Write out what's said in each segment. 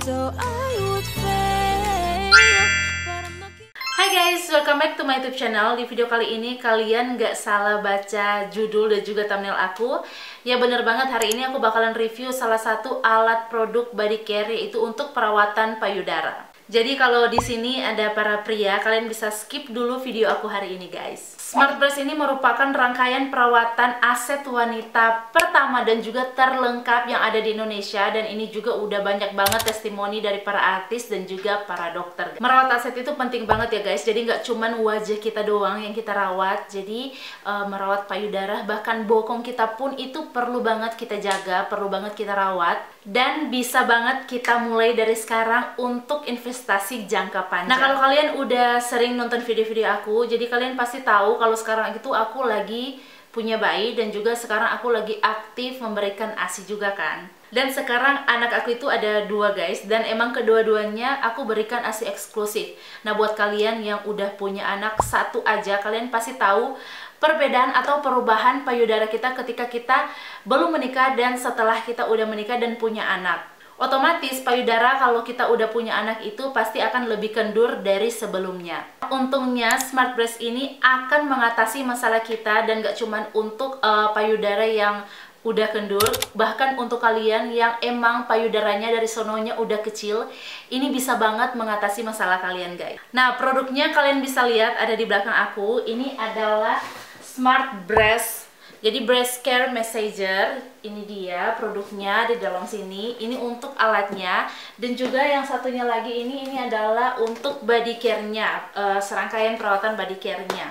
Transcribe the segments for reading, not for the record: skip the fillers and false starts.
so I would fail, but I'm not. Hai guys, welcome back to my YouTube channel. Di video kali ini kalian nggak salah baca judul dan juga thumbnail aku. Ya bener banget, hari ini aku bakalan review salah satu alat produk body care, yaitu untuk perawatan payudara. Jadi kalau di sini ada para pria, kalian bisa skip dulu video aku hari ini guys. Smart Breast ini merupakan rangkaian perawatan aset wanita pertama dan juga terlengkap yang ada di Indonesia, dan ini juga udah banyak banget testimoni dari para artis dan juga para dokter. Merawat aset itu penting banget ya guys, jadi nggak cuman wajah kita doang yang kita rawat, jadi merawat payudara, bahkan bokong kita pun itu perlu banget kita jaga, perlu banget kita rawat, dan bisa banget kita mulai dari sekarang untuk investasi jangka panjang. Nah, kalau kalian udah sering nonton video-video aku, jadi kalian pasti tahu kalau sekarang itu aku lagi punya bayi dan juga sekarang aku lagi aktif memberikan ASI juga kan. Dan sekarang anak aku itu ada 2 guys, dan emang kedua-duanya aku berikan ASI eksklusif. Nah, buat kalian yang udah punya anak 1 aja, kalian pasti tahu perbedaan atau perubahan payudara kita ketika kita belum menikah dan setelah kita udah menikah dan punya anak. Otomatis payudara kalau kita udah punya anak itu pasti akan lebih kendur dari sebelumnya. Untungnya Smart Breast ini akan mengatasi masalah kita, dan gak cuman untuk payudara yang udah kendur, bahkan untuk kalian yang emang payudaranya dari sononya udah kecil, ini bisa banget mengatasi masalah kalian guys. Nah, produknya kalian bisa lihat ada di belakang aku. Ini adalah Smart Breast. Jadi Breast Care Massager, ini dia produknya di dalam sini. Ini untuk alatnya, dan juga yang satunya lagi ini adalah untuk body care-nya, serangkaian perawatan body care-nya.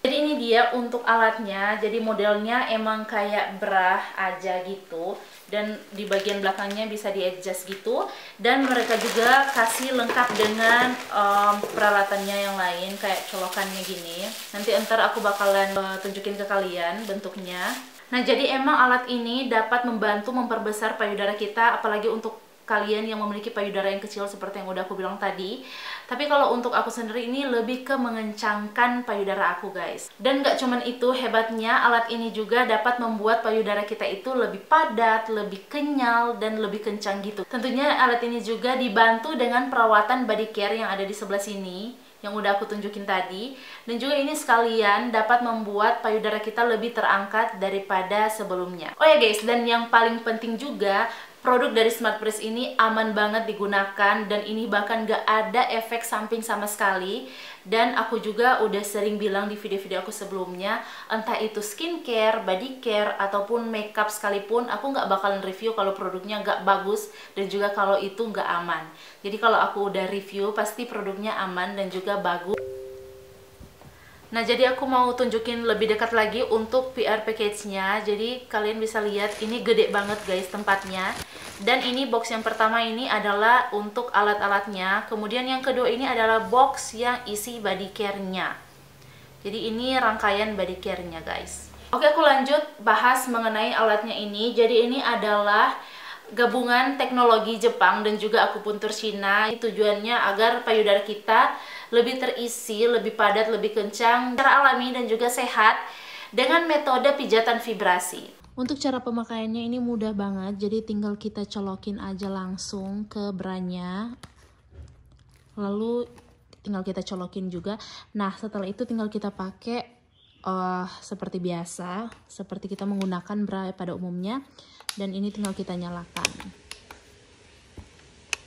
Jadi ini dia untuk alatnya, jadi modelnya emang kayak bra aja gitu, dan di bagian belakangnya bisa di adjust gitu, dan mereka juga kasih lengkap dengan peralatannya yang lain kayak colokannya gini. Nanti ntar aku bakalan tunjukin ke kalian bentuknya. Nah, jadi emang alat ini dapat membantu memperbesar payudara kita, apalagi untuk kalian yang memiliki payudara yang kecil seperti yang udah aku bilang tadi. Tapi kalau untuk aku sendiri ini lebih ke mengencangkan payudara aku guys. Dan gak cuman itu, hebatnya alat ini juga dapat membuat payudara kita itu lebih padat, lebih kenyal, dan lebih kencang gitu. Tentunya alat ini juga dibantu dengan perawatan body care yang ada di sebelah sini, yang udah aku tunjukin tadi. Dan juga ini sekalian dapat membuat payudara kita lebih terangkat daripada sebelumnya. Oh ya guys, dan yang paling penting juga, produk dari Smart Breast ini aman banget digunakan, dan ini bahkan gak ada efek samping sama sekali. Dan aku juga udah sering bilang di video-video aku sebelumnya, entah itu skincare, body care, ataupun makeup sekalipun, aku gak bakalan review kalau produknya gak bagus dan juga kalau itu gak aman. Jadi kalau aku udah review, pasti produknya aman dan juga bagus. Nah, jadi aku mau tunjukin lebih dekat lagi untuk PR package-nya. Jadi kalian bisa lihat ini gede banget guys tempatnya. Dan ini box yang pertama ini adalah untuk alat-alatnya. Kemudian yang kedua ini adalah box yang isi body care-nya. Jadi ini rangkaian body care-nya guys. Oke, aku lanjut bahas mengenai alatnya ini. Jadi ini adalah gabungan teknologi Jepang dan juga akupuntur Cina. Tujuannya agar payudara kita lebih terisi, lebih padat, lebih kencang, secara alami dan juga sehat dengan metode pijatan vibrasi. Untuk cara pemakaiannya ini mudah banget, jadi tinggal kita colokin aja langsung ke branya, lalu tinggal kita colokin juga. Nah, setelah itu tinggal kita pakai seperti biasa, seperti kita menggunakan bra pada umumnya, dan ini tinggal kita nyalakan.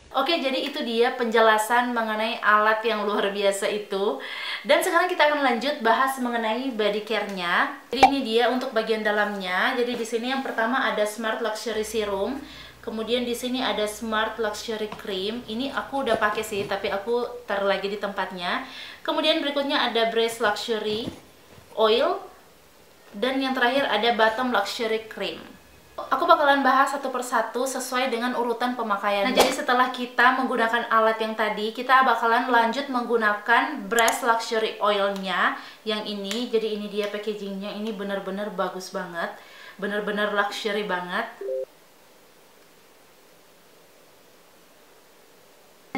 Oke, jadi itu dia penjelasan mengenai alat yang luar biasa itu. Dan sekarang kita akan lanjut bahas mengenai body care-nya. Jadi ini dia untuk bagian dalamnya. Jadi di sini yang pertama ada Smart Luxury Serum. Kemudian di sini ada Smart Luxury Cream. Ini aku udah pakai sih, tapi aku taruh lagi di tempatnya. Kemudian berikutnya ada Breast Luxury Oil. Dan yang terakhir ada Bottom Luxury Cream. Aku bakalan bahas satu persatu sesuai dengan urutan pemakaian. Nah, jadi setelah kita menggunakan alat yang tadi, kita bakalan lanjut menggunakan Breast Luxury Oil-nya yang ini. Jadi ini dia packagingnya, ini bener-bener bagus banget, bener-bener luxury banget.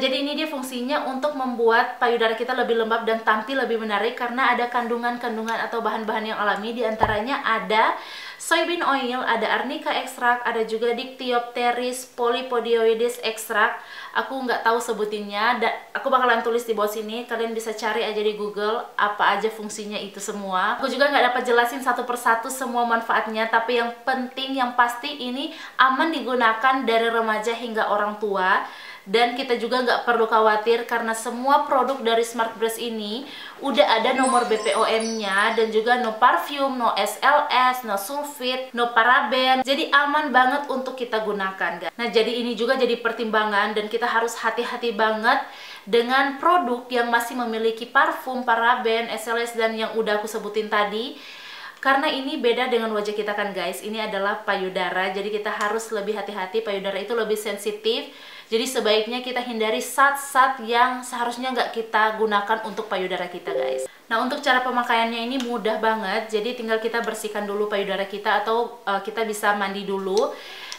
Jadi ini dia fungsinya untuk membuat payudara kita lebih lembab dan tampil lebih menarik karena ada kandungan-kandungan atau bahan-bahan yang alami. Di antaranya ada soybean oil, ada arnica extract, ada juga Dictyopteris polypodioides extract. Aku nggak tahu sebutinnya, aku bakalan tulis di bawah sini. Kalian bisa cari aja di Google apa aja fungsinya itu semua. Aku juga nggak dapat jelasin satu persatu semua manfaatnya, tapi yang penting, yang pasti ini aman digunakan dari remaja hingga orang tua. Dan kita juga nggak perlu khawatir karena semua produk dari Smart Breast ini udah ada nomor BPOM-nya dan juga no parfum, no SLS, no sulfit, no paraben. Jadi aman banget untuk kita gunakan, guys. Nah, jadi ini juga jadi pertimbangan dan kita harus hati-hati banget dengan produk yang masih memiliki parfum, paraben, SLS dan yang udah aku sebutin tadi. Karena ini beda dengan wajah kita kan guys, ini adalah payudara, jadi kita harus lebih hati-hati, payudara itu lebih sensitif. Jadi sebaiknya kita hindari zat-zat yang seharusnya nggak kita gunakan untuk payudara kita guys. Nah, untuk cara pemakaiannya ini mudah banget, jadi tinggal kita bersihkan dulu payudara kita atau kita bisa mandi dulu.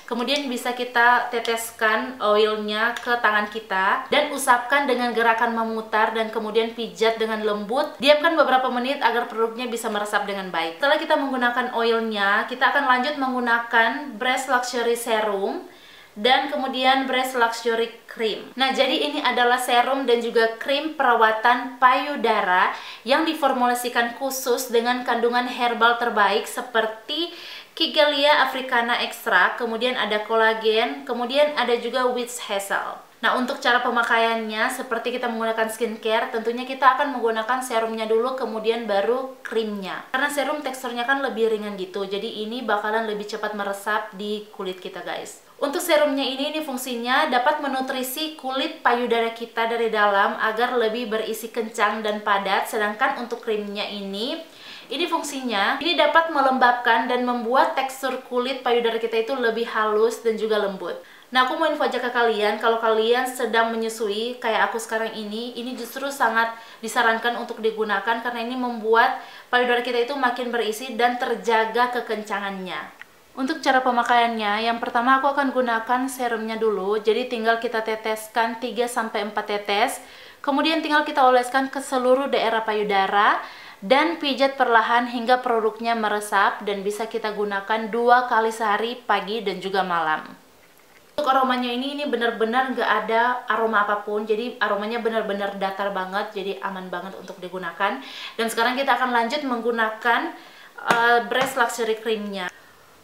Kemudian bisa kita teteskan oilnya ke tangan kita dan usapkan dengan gerakan memutar dan kemudian pijat dengan lembut. Diamkan beberapa menit agar produknya bisa meresap dengan baik. Setelah kita menggunakan oilnya, kita akan lanjut menggunakan Breast Luxury Serum dan kemudian Breast Luxury Cream. Nah, jadi ini adalah serum dan juga krim perawatan payudara yang diformulasikan khusus dengan kandungan herbal terbaik seperti Kigelia africana extract, kemudian ada kolagen, kemudian ada juga witch hazel. Nah, untuk cara pemakaiannya seperti kita menggunakan skincare, tentunya kita akan menggunakan serumnya dulu, kemudian baru krimnya. Karena serum teksturnya kan lebih ringan gitu, jadi ini bakalan lebih cepat meresap di kulit kita guys. Untuk serumnya ini fungsinya dapat menutrisi kulit payudara kita dari dalam agar lebih berisi kencang dan padat, sedangkan untuk krimnya ini fungsinya, ini dapat melembabkan dan membuat tekstur kulit payudara kita itu lebih halus dan juga lembut. Nah, aku mau info aja ke kalian, kalau kalian sedang menyusui kayak aku sekarang ini justru sangat disarankan untuk digunakan karena ini membuat payudara kita itu makin berisi dan terjaga kekencangannya. Untuk cara pemakaiannya, yang pertama aku akan gunakan serumnya dulu, jadi tinggal kita teteskan 3-4 tetes, kemudian tinggal kita oleskan ke seluruh daerah payudara, dan pijat perlahan hingga produknya meresap dan bisa kita gunakan 2 kali sehari, pagi dan juga malam. Untuk aromanya ini benar-benar nggak ada aroma apapun, jadi aromanya benar-benar datar banget, jadi aman banget untuk digunakan. Dan sekarang kita akan lanjut menggunakan Breast Luxury Creamnya.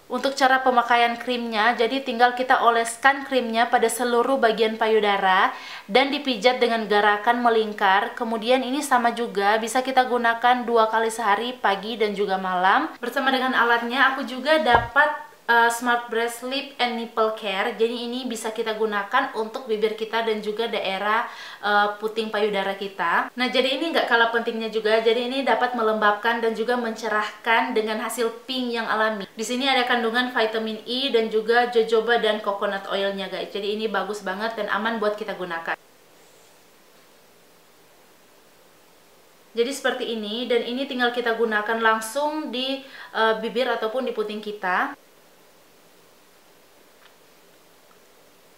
Untuk cara pemakaian krimnya, jadi tinggal kita oleskan krimnya pada seluruh bagian payudara dan dipijat dengan gerakan melingkar. Kemudian ini sama juga bisa kita gunakan 2 kali sehari, pagi dan juga malam. Bersama dengan alatnya aku juga dapat Smart Breast Lip and Nipple Care. Jadi ini bisa kita gunakan untuk bibir kita dan juga daerah puting payudara kita. Nah, jadi ini nggak kalah pentingnya juga. Jadi ini dapat melembabkan dan juga mencerahkan dengan hasil pink yang alami. Di sini ada kandungan vitamin E dan juga jojoba dan coconut oilnya guys. Jadi ini bagus banget dan aman buat kita gunakan. Jadi seperti ini, dan ini tinggal kita gunakan langsung di bibir ataupun di puting kita.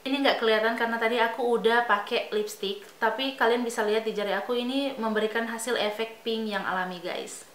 Ini nggak kelihatan karena tadi aku udah pakai lipstick, tapi kalian bisa lihat di jari aku ini memberikan hasil efek pink yang alami guys.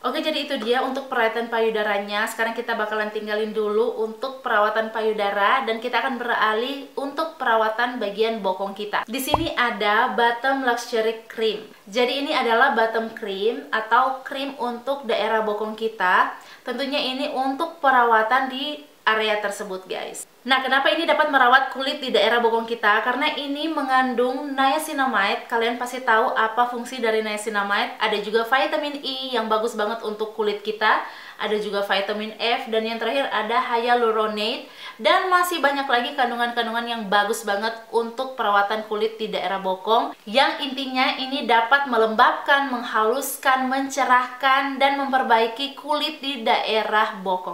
Oke, jadi itu dia untuk perawatan payudaranya. Sekarang kita bakalan tinggalin dulu untuk perawatan payudara dan kita akan beralih untuk perawatan bagian bokong kita. Di sini ada Bottom Luxury Cream. Jadi ini adalah bottom cream atau krim untuk daerah bokong kita. Tentunya ini untuk perawatan di area tersebut guys. Nah, kenapa ini dapat merawat kulit di daerah bokong kita? Karena ini mengandung niacinamide. Kalian pasti tahu apa fungsi dari niacinamide. Ada juga vitamin E yang bagus banget untuk kulit kita. Ada juga vitamin F dan yang terakhir ada hyaluronate. Dan masih banyak lagi kandungan-kandungan yang bagus banget untuk perawatan kulit di daerah bokong. Yang intinya ini dapat melembabkan, menghaluskan, mencerahkan, dan memperbaiki kulit di daerah bokong.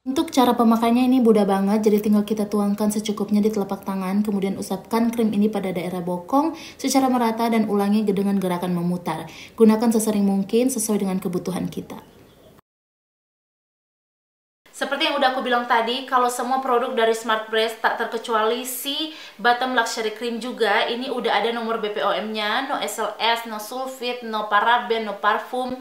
Untuk cara pemakaiannya ini mudah banget, jadi tinggal kita tuangkan secukupnya di telapak tangan, kemudian usapkan krim ini pada daerah bokong secara merata dan ulangi dengan gerakan memutar. Gunakan sesering mungkin sesuai dengan kebutuhan kita. Seperti yang udah aku bilang tadi, kalau semua produk dari Smart Breast tak terkecuali si Bottom Luxury Cream juga, ini udah ada nomor BPOM-nya, no SLS, no sulfit, no paraben, no parfum.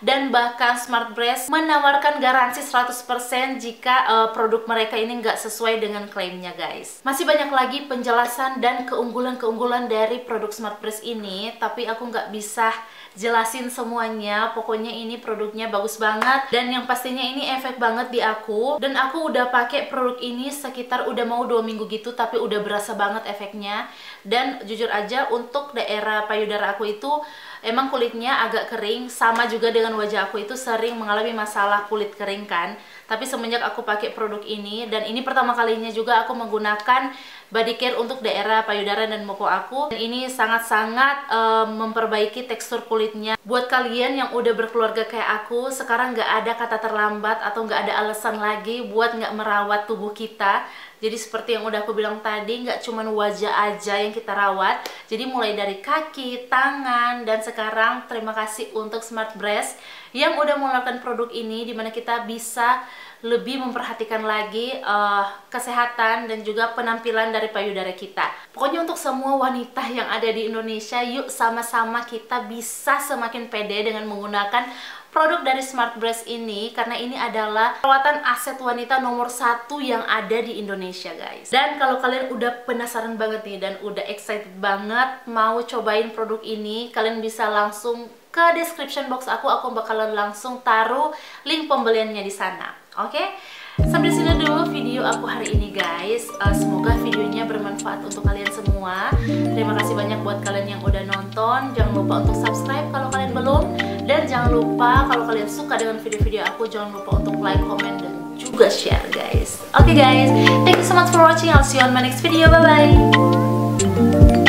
Dan bahkan Smart Breast menawarkan garansi 100% jika produk mereka ini nggak sesuai dengan klaimnya guys. Masih banyak lagi penjelasan dan keunggulan-keunggulan dari produk Smart Breast ini, tapi aku nggak bisa jelasin semuanya. Pokoknya ini produknya bagus banget dan yang pastinya ini efek banget di aku. Dan aku udah pakai produk ini sekitar udah mau 2 minggu gitu, tapi udah berasa banget efeknya. Dan jujur aja untuk daerah payudara aku itu emang kulitnya agak kering, sama juga dengan wajah aku itu sering mengalami masalah kulit kering kan. Tapi semenjak aku pakai produk ini, dan ini pertama kalinya juga aku menggunakan body care untuk daerah payudara dan moko aku, dan ini sangat-sangat memperbaiki tekstur kulitnya. Buat kalian yang udah berkeluarga kayak aku, sekarang nggak ada kata terlambat atau nggak ada alasan lagi buat nggak merawat tubuh kita. Jadi seperti yang udah aku bilang tadi, nggak cuman wajah aja yang kita rawat. Jadi mulai dari kaki, tangan, dan sekarang terima kasih untuk Smart Breast yang udah mengeluarkan produk ini, dimana kita bisa lebih memperhatikan lagi kesehatan dan juga penampilan dari payudara kita. Pokoknya untuk semua wanita yang ada di Indonesia, yuk sama-sama kita bisa semakin pede dengan menggunakan produk dari Smart Breast ini, karena ini adalah perawatan aset wanita nomor 1 yang ada di Indonesia guys. Dan kalau kalian udah penasaran banget nih dan udah excited banget mau cobain produk ini, kalian bisa langsung ke description box aku bakalan langsung taruh link pembeliannya di sana. Oke? Sampai sini dulu video aku hari ini guys. Semoga videonya bermanfaat untuk kalian semua. Terima kasih banyak buat kalian yang udah nonton. Jangan lupa untuk subscribe kalau kalian belum. Dan jangan lupa kalau kalian suka dengan video-video aku, jangan lupa untuk like, comment, dan juga share guys. Oke guys, thank you so much for watching. I'll see you on my next video. Bye bye.